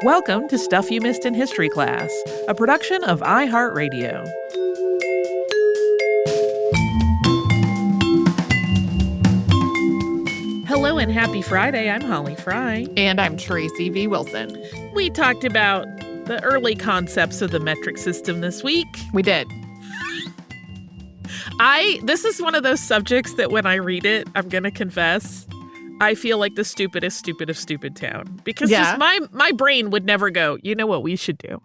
Welcome to Stuff You Missed in History Class, a production of iHeartRadio. Hello and happy Friday. I'm Holly Fry. And I'm Tracy V. Wilson. We talked about the early concepts of the metric system this week. We did. This is one of those subjects that when I read it, I'm going to confess, I feel like the stupidest of stupid town. Because just my brain would never go, you know what we should do?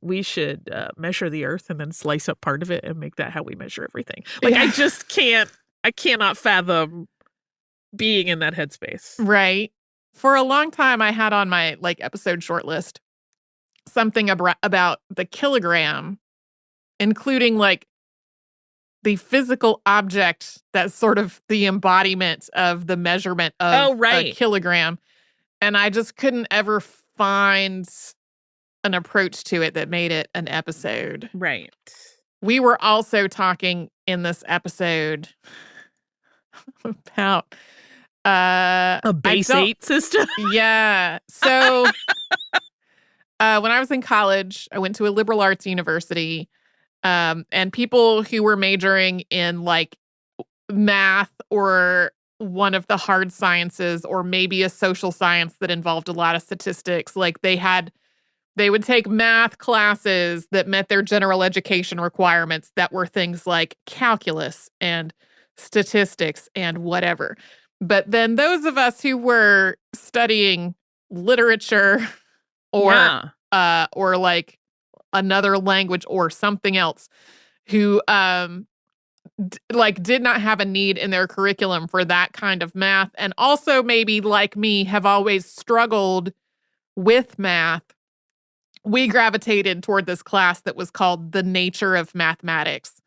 We should measure the earth and then slice up part of it and make that how we measure everything. Like, I just I cannot fathom being in that headspace. Right. For a long time, I had on my episode short list something about the kilogram, including the physical object that's sort of the embodiment of the measurement of a kilogram. And I just couldn't ever find an approach to it that made it an episode. Right. We were also talking in this episode about a base 8 system. Yeah. So when I was in college, I went to a liberal arts university. And people who were majoring in math or one of the hard sciences or maybe a social science that involved a lot of statistics, they would take math classes that met their general education requirements that were things like calculus and statistics and whatever. But then those of us who were studying literature or another language or something else, who did not have a need in their curriculum for that kind of math, and also maybe like me have always struggled with math, we gravitated toward this class that was called The Nature of Mathematics,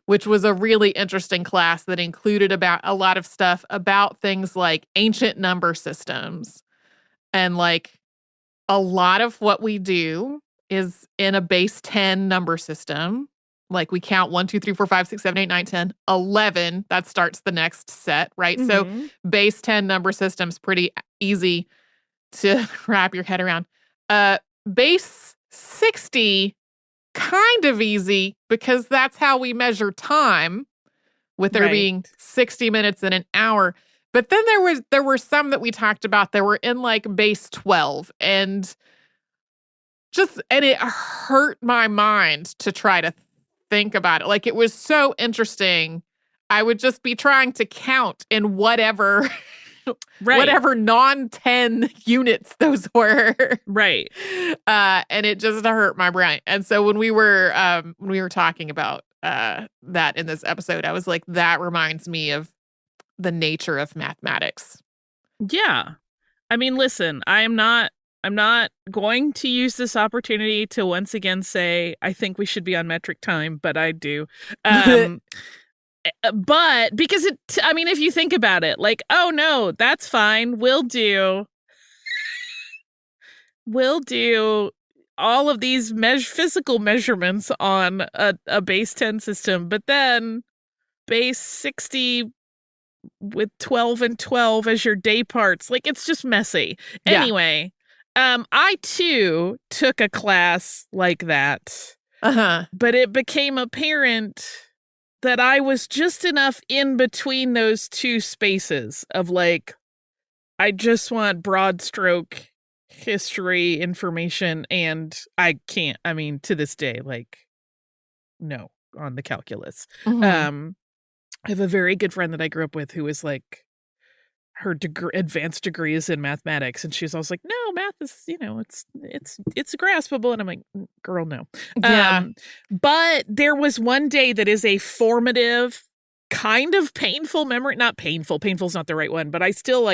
which was a really interesting class that included about a lot of stuff about things like ancient number systems. And a lot of what we do is in a base 10 number system. We count 1, 2, 3, 4, 5, 6, 7, 8, 9, 10, 11. That starts the next set, right? So base 10 number system's pretty easy to wrap your head around. Base 60, kind of easy, because that's how we measure time, with there being 60 minutes in an hour. But then there were some that we talked about that were in base 12, and it hurt my mind to try to think about it. It was so interesting. I would just be trying to count in whatever non-10 units those were. Right. And it just hurt my brain. And so when we were talking about that in this episode, I was like, that reminds me of the nature of mathematics. Yeah. I mean, listen, I'm not going to use this opportunity to once again say I think we should be on metric time, but I do. But because if you think about it, oh no, that's fine. We'll do all of these physical measurements on a base 10 system, but then base 60 with 12 and 12 as your day parts. It's just messy. Yeah. Anyway, I too took a class like that. But it became apparent that I was just enough in between those two spaces of I just want broad stroke history information, and I can't, to this day, no, on the calculus. I have a very good friend that I grew up with who was her advanced degree is in mathematics, and she was always like, no, math is, it's graspable. And I'm like, girl, no. Yeah. But there was one day that is a formative, kind of painful memory. Not painful. Painful's not the right one, but I still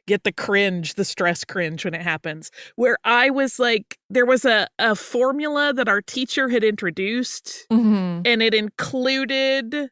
get the stress cringe when it happens, where I was there was a formula that our teacher had introduced, and it included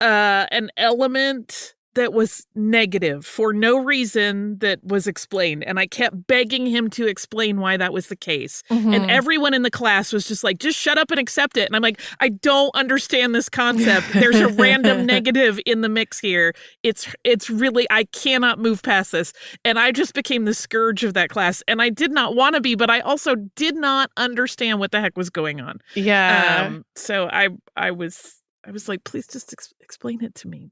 an element that was negative for no reason that was explained. And I kept begging him to explain why that was the case. And everyone in the class was just like, just shut up and accept it. And I'm like, I don't understand this concept. There's a random negative in the mix here. It's really, I cannot move past this. And I just became the scourge of that class. And I did not want to be, but I also did not understand what the heck was going on. Yeah. So I was like, please just explain it to me.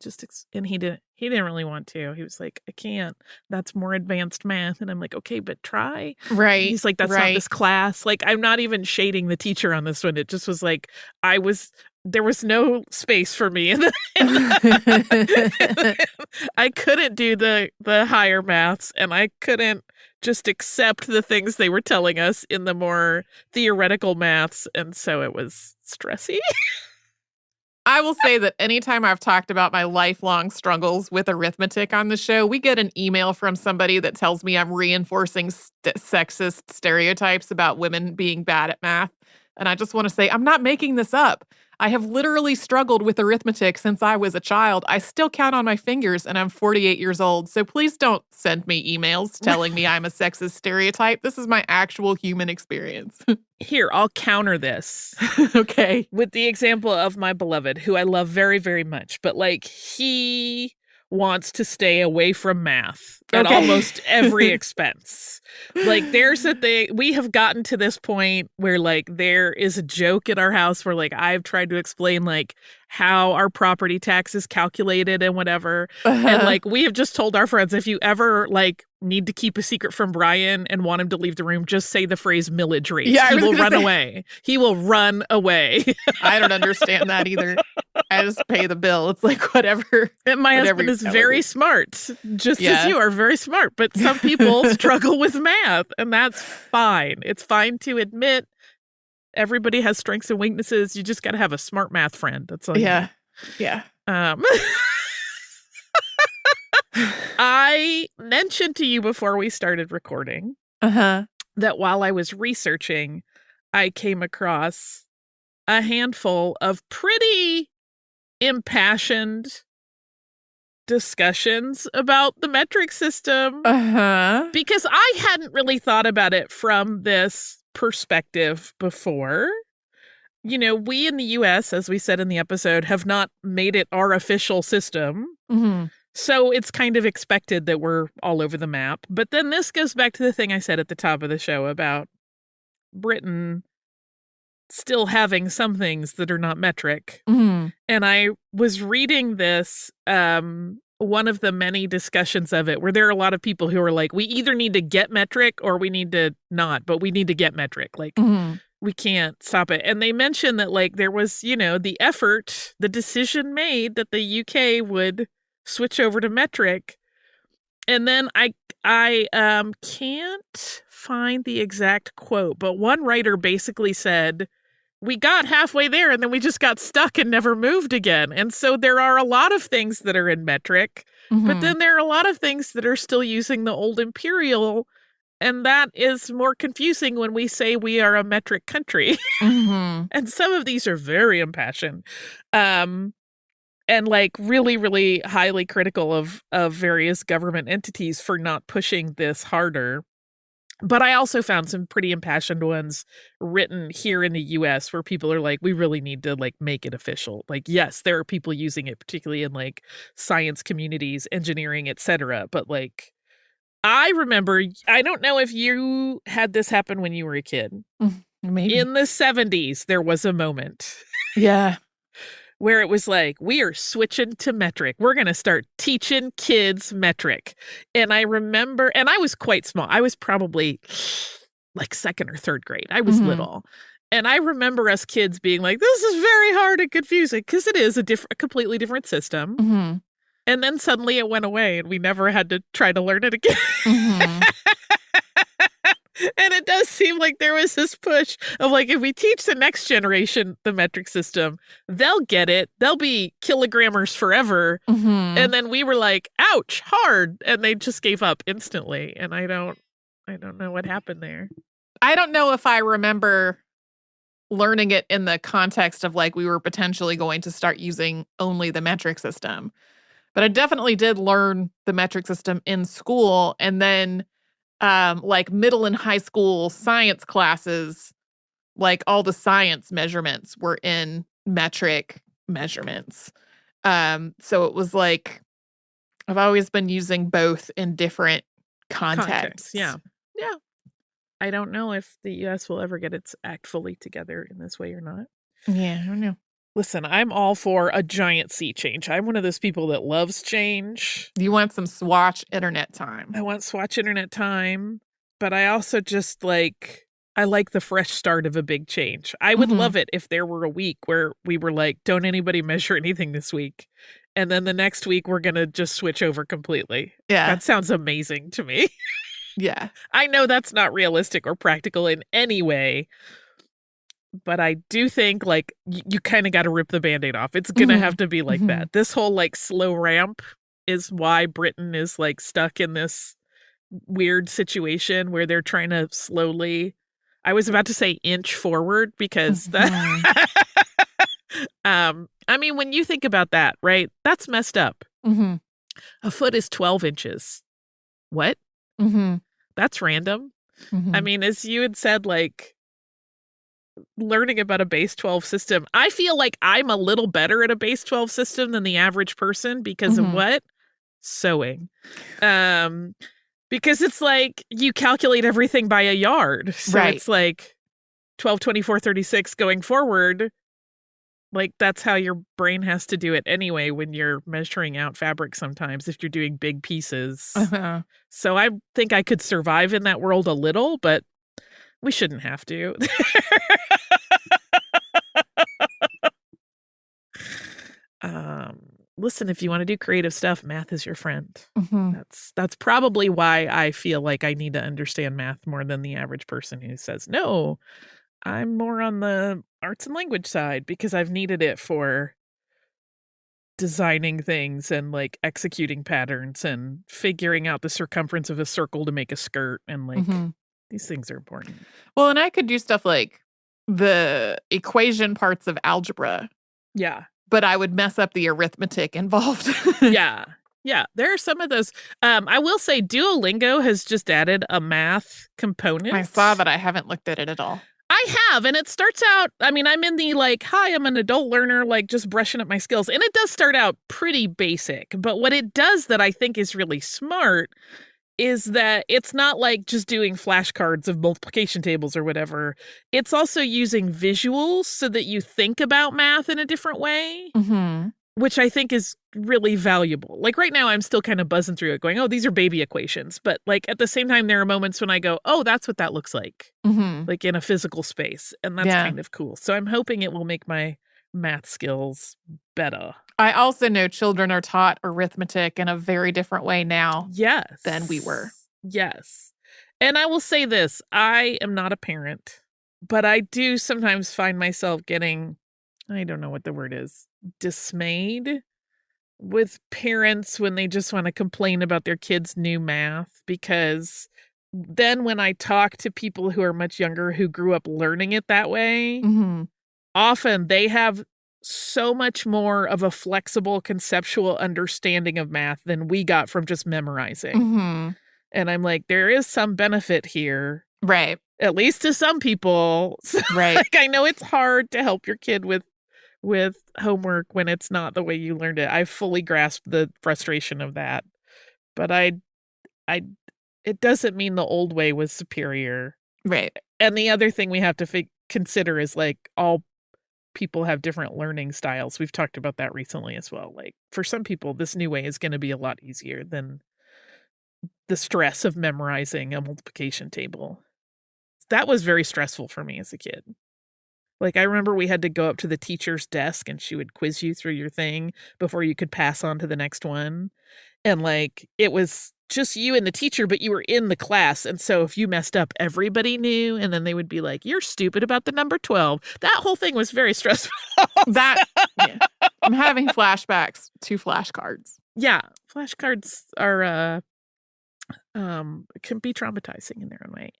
And he didn't really want to. He was like, I can't. That's more advanced math. And I'm like, okay, but try. Right. And he's like, that's not this class. Like, I'm not even shading the teacher on this one. It just was like, there was no space for me. I couldn't do the higher maths, and I couldn't just accept the things they were telling us in the more theoretical maths. And so it was stressy. I will say that anytime I've talked about my lifelong struggles with arithmetic on the show, we get an email from somebody that tells me I'm reinforcing sexist stereotypes about women being bad at math. And I just want to say, I'm not making this up. I have literally struggled with arithmetic since I was a child. I still count on my fingers, and I'm 48 years old. So please don't send me emails telling me I'm a sexist stereotype. This is my actual human experience. Here, I'll counter this. Okay. With the example of my beloved, who I love very, very much. But, like, he wants to stay away from math at almost every expense. Like, there's a thing, we have gotten to this point where, like, there is a joke at our house where, like, I've tried to explain, like, how our property tax is calculated and whatever. And, like, we have just told our friends, if you ever, like, need to keep a secret from Brian and want him to leave the room, just say the phrase millage rate. Yeah, he will run away. He will run away. I don't understand that either. I just pay the bill. It's like whatever. And my husband is very smart, just as you are very smart. But some people struggle with math, and that's fine. It's fine to admit everybody has strengths and weaknesses. You just got to have a smart math friend. That's all. Yeah. Yeah. I mentioned to you before we started recording that while I was researching, I came across a handful of pretty impassioned discussions about the metric system because I hadn't really thought about it from this perspective before. You know, we in the US, as we said in the episode, have not made it our official system. So it's kind of expected that we're all over the map. But then this goes back to the thing I said at the top of the show about Britain still having some things that are not metric. And I was reading this, one of the many discussions of it, where there are a lot of people who are like, we either need to get metric or we need to not, but we need to get metric. Like, we can't stop it. And they mentioned that, like, there was, you know, the decision made that the UK would switch over to metric. And then I can't find the exact quote, but one writer basically said, we got halfway there and then we just got stuck and never moved again. And so there are a lot of things that are in metric, but then there are a lot of things that are still using the old imperial. And that is more confusing when we say we are a metric country. And some of these are very impassioned. And like really, really highly critical of various government entities for not pushing this harder. But I also found some pretty impassioned ones written here in the US where people are like, we really need to like make it official. Like, yes, there are people using it, particularly in like science communities, engineering, etc. But like, I remember, I don't know if you had this happen when you were a kid. Maybe. In the 70s, there was a moment. Yeah. Where it was like, we are switching to metric. We're going to start teaching kids metric. And I remember, and I was quite small. I was probably like second or third grade. I was little. And I remember us kids being like, this is very hard and confusing because it is a completely different system. And then suddenly it went away and we never had to try to learn it again. And it does seem like there was this push of like, if we teach the next generation the metric system, they'll get it. They'll be kilogrammers forever. And then we were like, ouch, hard. And they just gave up instantly. And I don't know what happened there. I don't know if I remember learning it in the context of like, we were potentially going to start using only the metric system. But I definitely did learn the metric system in school. And then like middle and high school science classes, like all the science measurements were in metric measurements. So it was like I've always been using both in different contexts. Yeah. Yeah. I don't know if the U.S. will ever get its act fully together in this way or not. Yeah, I don't know. Listen, I'm all for a giant sea change. I'm one of those people that loves change. You want some Swatch internet time. I want Swatch internet time, but I also just I like the fresh start of a big change. I would love it if there were a week where we were like, don't anybody measure anything this week. And then the next week, we're going to just switch over completely. Yeah. That sounds amazing to me. Yeah. I know that's not realistic or practical in any way, but I do think like you kind of got to rip the Band-Aid off. It's going to have to be like that. This whole like slow ramp is why Britain is like stuck in this weird situation where they're trying to slowly, I was about to say inch forward because that, I mean, when you think about that, right, that's messed up. A foot is 12 inches. What? That's random. I mean, as you had said, like learning about a base 12 system, I feel like I'm a little better at a base 12 system than the average person because of what? Sewing. Because it's like you calculate everything by a yard. So it's like 12, 24, 36 going forward. Like that's how your brain has to do it anyway when you're measuring out fabric sometimes if you're doing big pieces. So I think I could survive in that world a little, but we shouldn't have to. Listen, if you want to do creative stuff, math is your friend. That's probably why I feel like I need to understand math more than the average person who says, no, I'm more on the arts and language side because I've needed it for designing things and like executing patterns and figuring out the circumference of a circle to make a skirt. And like these things are important. Well, and I could do stuff like the equation parts of algebra. Yeah. But I would mess up the arithmetic involved. Yeah. Yeah. There are some of those. I will say Duolingo has just added a math component. I saw that. I haven't looked at it at all. I have. And it starts out, I mean, I'm in the like, hi, I'm an adult learner, like just brushing up my skills. And it does start out pretty basic. But what it does that I think is really smart is that it's not like just doing flashcards of multiplication tables or whatever. It's also using visuals so that you think about math in a different way, which I think is really valuable. Like right now, I'm still kind of buzzing through it going, oh, these are baby equations. But like at the same time, there are moments when I go, oh, that's what that looks like in a physical space. And that's kind of cool. So I'm hoping it will make my math skills better. I also know children are taught arithmetic in a very different way now than we were. Yes. And I will say this, I am not a parent, but I do sometimes find myself getting, I don't know what the word is, dismayed with parents when they just want to complain about their kids' new math. Because then when I talk to people who are much younger who grew up learning it that way, often they have so much more of a flexible conceptual understanding of math than we got from just memorizing. And I'm like, there is some benefit here. Right. At least to some people. Right. Like I know it's hard to help your kid with homework when it's not the way you learned it. I fully grasp the frustration of that. But it doesn't mean the old way was superior. Right. And the other thing we have to consider is like all people have different learning styles. We've talked about that recently as well. Like for some people, this new way is going to be a lot easier than the stress of memorizing a multiplication table. That was very stressful for me as a kid. Like I remember we had to go up to the teacher's desk and she would quiz you through your thing before you could pass on to the next one. And like it was just you and the teacher, but you were in the class. And so if you messed up, everybody knew. And then they would be like, you're stupid about the number 12. That whole thing was very stressful. I'm having flashbacks to flashcards. Yeah. Flashcards are, can be traumatizing in their own way.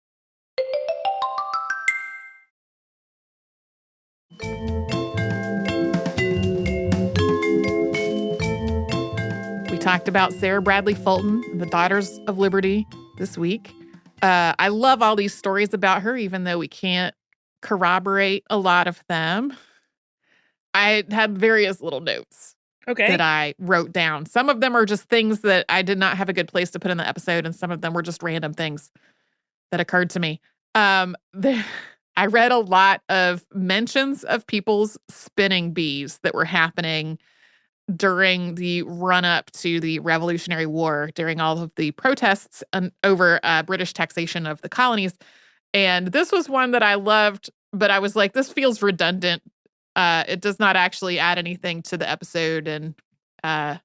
talked about Sarah Bradley Fulton, the Daughters of Liberty, this week. I love all these stories about her, even though we can't corroborate a lot of them. I had various little notes that I wrote down. Some of them are just things that I did not have a good place to put in the episode, and some of them were just random things that occurred to me. I read a lot of mentions of people's spinning bees that were happening during the run-up to the Revolutionary War, during all of the protests over British taxation of the colonies. And this was one that I loved, but I was like, this feels redundant. It does not actually add anything to the episode. And I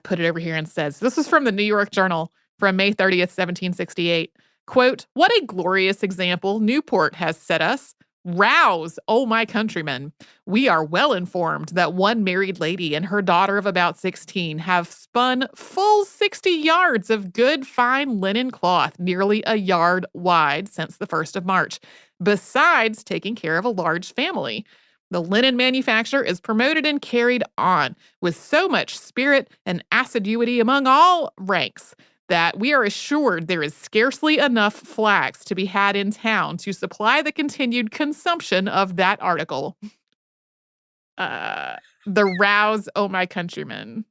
put it over here and says, this was from the New York Journal from May 30th, 1768. Quote, "What a glorious example Newport has set us. Rouse, O my countrymen. We are well informed that one married lady and her daughter of about 16 have spun full 60 yards of good fine linen cloth, nearly a yard wide, since the 1st of March, besides taking care of a large family. The linen manufacture is promoted and carried on with so much spirit and assiduity among all ranks that we are assured there is scarcely enough flax to be had in town to supply the continued consumption of that article." The rouse, "Oh my countrymen,"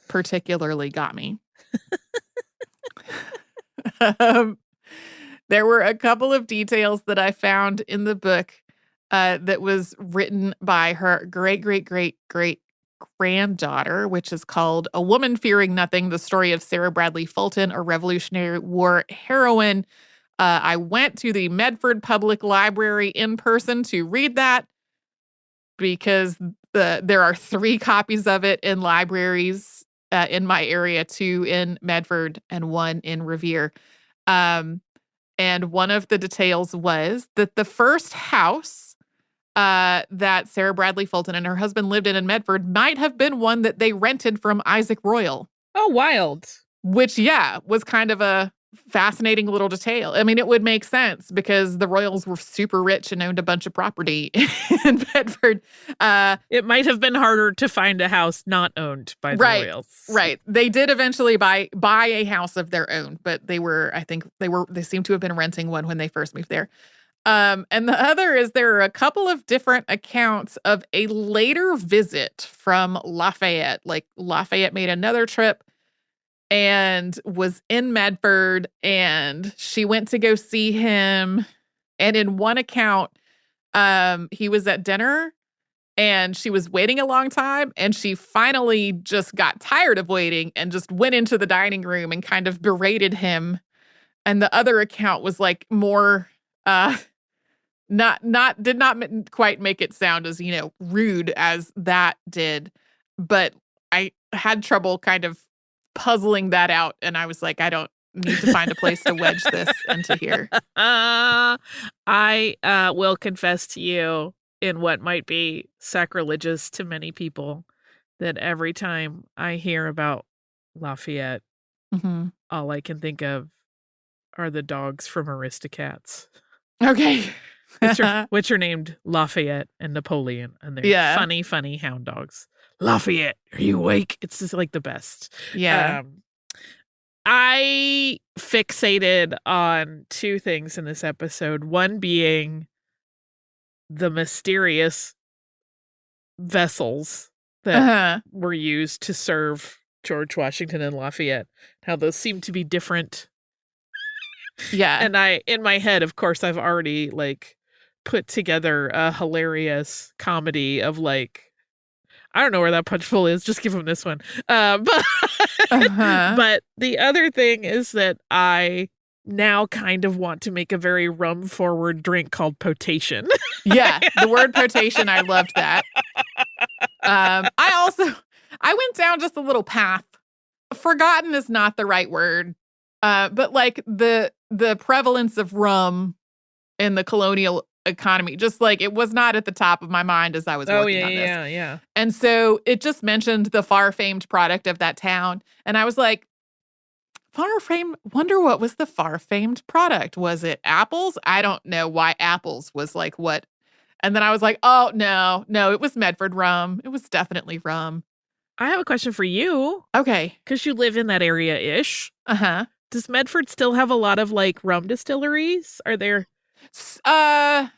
particularly got me. There were a couple of details that I found in the book that was written by her great-great-great-great-granddaughter, which is called "A Woman Fearing Nothing, The Story of Sarah Bradley Fulton, a Revolutionary War Heroine." I went to the Medford Public Library in person to read that because there are 3 copies of it in libraries in my area, 2 in Medford and 1 in Revere. And one of the details was that the first house that Sarah Bradley Fulton and her husband lived in Medford might have been one that they rented from Isaac Royal. Oh, wild. Which, was kind of a fascinating little detail. I mean, it would make sense because the Royals were super rich and owned a bunch of property in Medford. It might have been harder to find a house not owned by the Royals. Right. They did eventually buy a house of their own, but they seem to have been renting one when they first moved there. And the other is there are a couple of different accounts of a later visit from Lafayette. Like Lafayette made another trip and was in Medford, and she went to go see him. And in one account, he was at dinner and she was waiting a long time, and she finally just got tired of waiting and just went into the dining room and kind of berated him. And the other account was like more did not quite make it sound as, rude as that did. But I had trouble kind of puzzling that out. And I was like, I don't need to find a place to wedge this into here. I will confess to you, in what might be sacrilegious to many people, that every time I hear about Lafayette, all I can think of are the dogs from Aristocats. Okay. which are named Lafayette and Napoleon, and they're funny hound dogs. Lafayette, are you awake? It's just like the best. Yeah. I fixated on 2 things in this episode. One being the mysterious vessels that were used to serve George Washington and Lafayette. How those seem to be different. Yeah. And in my head, of course, I've already put together a hilarious comedy of I don't know where that punch bowl is. Just give him this one. But the other thing is that I now kind of want to make a very rum-forward drink called potation. Yeah, the word potation, I loved that. I went down just a little path. Forgotten is not the right word. But the prevalence of rum in the colonial economy, just it was not at the top of my mind as I was working on this. Yeah. And so it just mentioned the far-famed product of that town. And I was like, far-famed, wonder what was the far-famed product? Was it apples? I don't know why apples was what. And then I was like, oh, no, it was Medford rum. It was definitely rum. I have a question for you. Okay. Because you live in that area-ish. Uh-huh. Does Medford still have a lot of, like, rum distilleries? Are there... I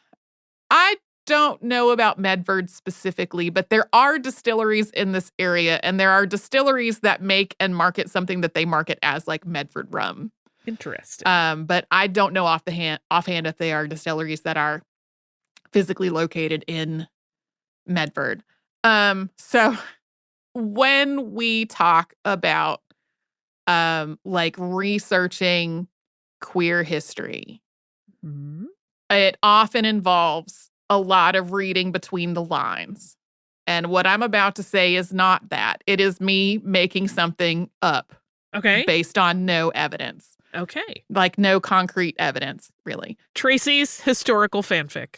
don't know about Medford specifically, but there are distilleries in this area, and there are distilleries that make and market something that they market as, like, Medford rum. Interesting. But I don't know offhand if they are distilleries that are physically located in Medford. So when we talk about like researching queer history, Mhm. it often involves a lot of reading between the lines. And what I'm about to say is not that. It is me making something up Okay. based on no evidence. Okay. Like no concrete evidence, really. Tracy's historical fanfic.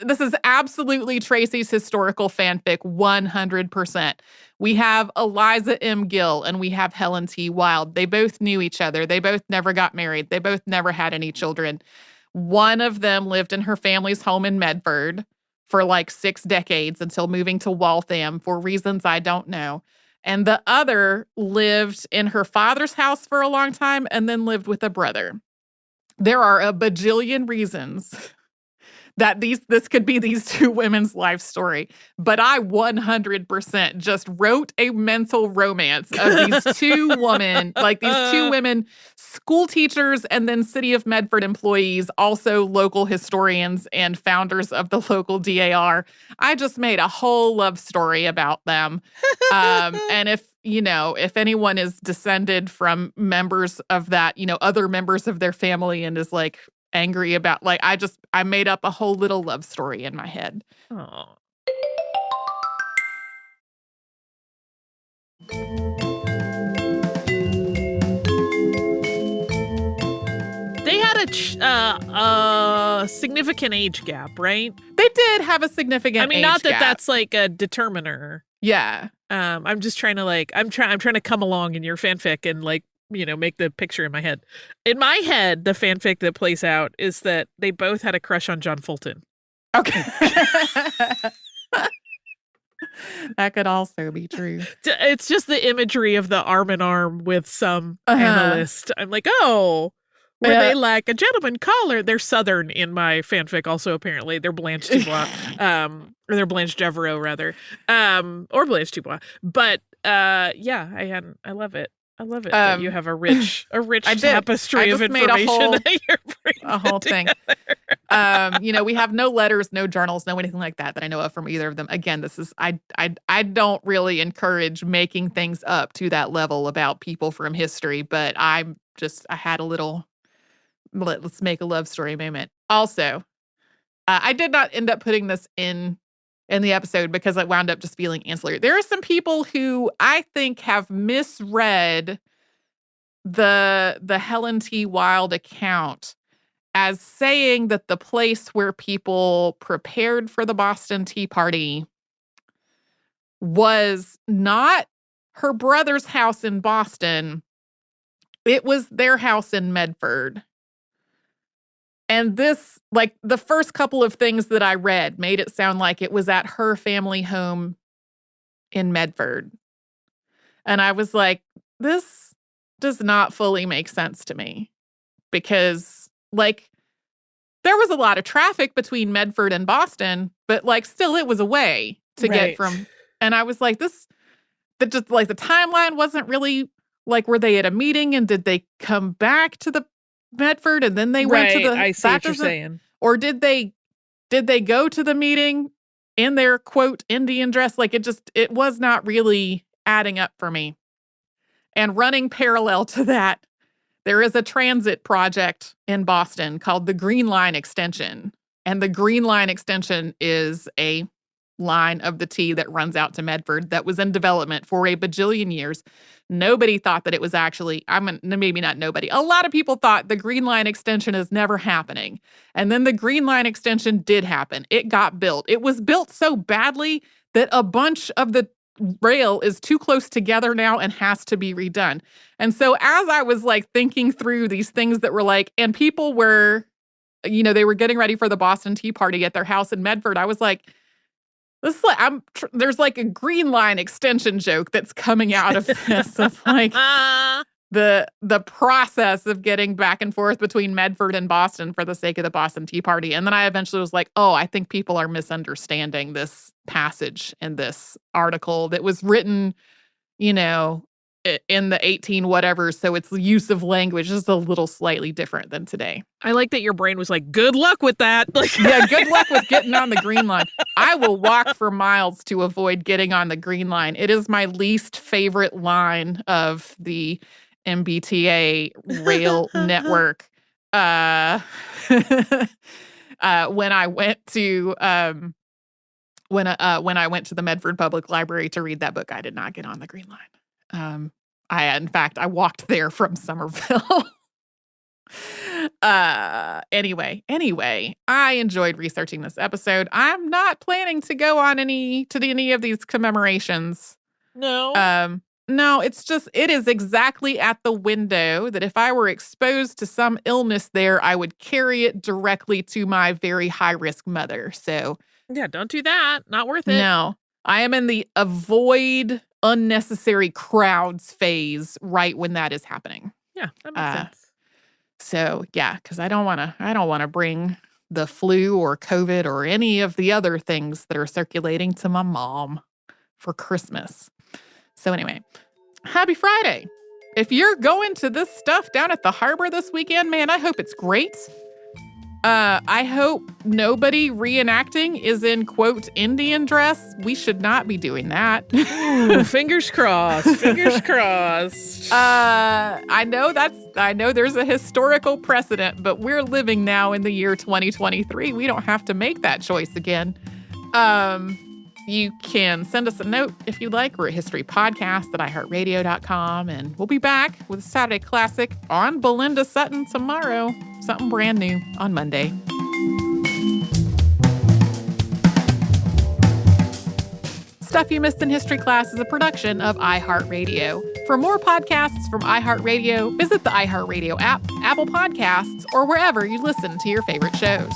This is absolutely Tracy's historical fanfic, 100%. We have Eliza M. Gill and we have Helen T. Wilde. They both knew each other. They both never got married. They both never had any children. One of them lived in her family's home in Medford for like 6 decades until moving to Waltham for reasons I don't know. And the other lived in her father's house for a long time and then lived with a brother. There are a bajillion reasons that this could be these two women's life story. But I 100% just wrote a mental romance of these two women, school teachers and then City of Medford employees, also local historians and founders of the local DAR. I just made a whole love story about them. And if anyone is descended from members of that, other members of their family and is like angry about, like, I made up a whole little love story in my head. Oh. They had a significant age gap, right? They did have a significant age not that gap. that's like a determiner. Yeah. I'm just trying to I'm trying to come along in your fanfic and make the picture in my head. In my head, the fanfic that plays out is that they both had a crush on John Fulton. Okay. That could also be true. It's just the imagery of the arm in arm with some analyst. I'm like, oh, were they like a gentleman caller? They're Southern in my fanfic also, apparently. They're Blanche Dubois. Or they're Blanche Devereaux, rather. Or Blanche Dubois. But yeah, I love it. I love it that you have a rich tapestry of information that you're bringing a whole thing. We have no letters, no journals, no anything like that I know of from either of them. Again, this is I don't really encourage making things up to that level about people from history, but I had a little let's make a love story moment. Also, I did not end up putting this in the episode because it wound up just feeling ancillary. There are some people who I think have misread the Helen T. Wilde account as saying that the place where people prepared for the Boston Tea Party was not her brother's house in Boston. It was their house in Medford. And this, like, the first couple of things that I read made it sound like it was at her family home in Medford. And I was like, this does not fully make sense to me. Because, like, there was a lot of traffic between Medford and Boston, but, like, still it was a way to get from. And I was like, the timeline wasn't really, like, were they at a meeting and did they come back to the Medford and then they went to the. I see what you're saying. Or did they go to the meeting in their quote Indian dress? Like, it was not really adding up for me. And running parallel to that, there is a transit project in Boston called the Green Line Extension. And the Green Line Extension is a line of the T that runs out to Medford that was in development for a bajillion years. Nobody thought that it was actually, maybe not nobody. A lot of people thought the Green Line Extension is never happening. And then the Green Line Extension did happen. It got built. It was built so badly that a bunch of the rail is too close together now and has to be redone. And so as I was like thinking through these things that were like, and people were, they were getting ready for the Boston Tea Party at their house in Medford, I was like, This is like there's like a Green Line extension joke that's coming out of this of like the process of getting back and forth between Medford and Boston for the sake of the Boston Tea Party. And then I eventually was like, oh, I think people are misunderstanding this passage in this article that was written, in the 18 whatever. So its use of language is a little slightly different than today. I like that your brain was like, good luck with that. Yeah, good luck with getting on the Green Line. I will walk for miles to avoid getting on the Green Line. It is my least favorite line of the MBTA rail network. When I went to the Medford Public Library to read that book, I did not get on the Green Line. I walked there from Somerville. Anyway, I enjoyed researching this episode. I'm not planning to go on any of these commemorations. No. No, it is exactly at the window that if I were exposed to some illness there, I would carry it directly to my very high-risk mother. So yeah, don't do that. Not worth it. No, I am in the avoid unnecessary crowds phase right when that is happening. Yeah, that makes sense. So yeah, because I don't want to bring the flu or COVID or any of the other things that are circulating to my mom for Christmas. So anyway, happy Friday. If you're going to this stuff down at the harbor this weekend, man, I hope it's great. I hope nobody reenacting is in, quote, Indian dress. We should not be doing that. Ooh, fingers crossed. Fingers crossed. I know there's a historical precedent, but we're living now in the year 2023. We don't have to make that choice again. You can send us a note if you'd like. We're at historypodcast@iHeartRadio.com, and we'll be back with a Saturday Classic on Belinda Sutton tomorrow. Something brand new on Monday. Stuff You Missed in History Class is a production of iHeartRadio. For more podcasts from iHeartRadio, visit the iHeartRadio app, Apple Podcasts, or wherever you listen to your favorite shows.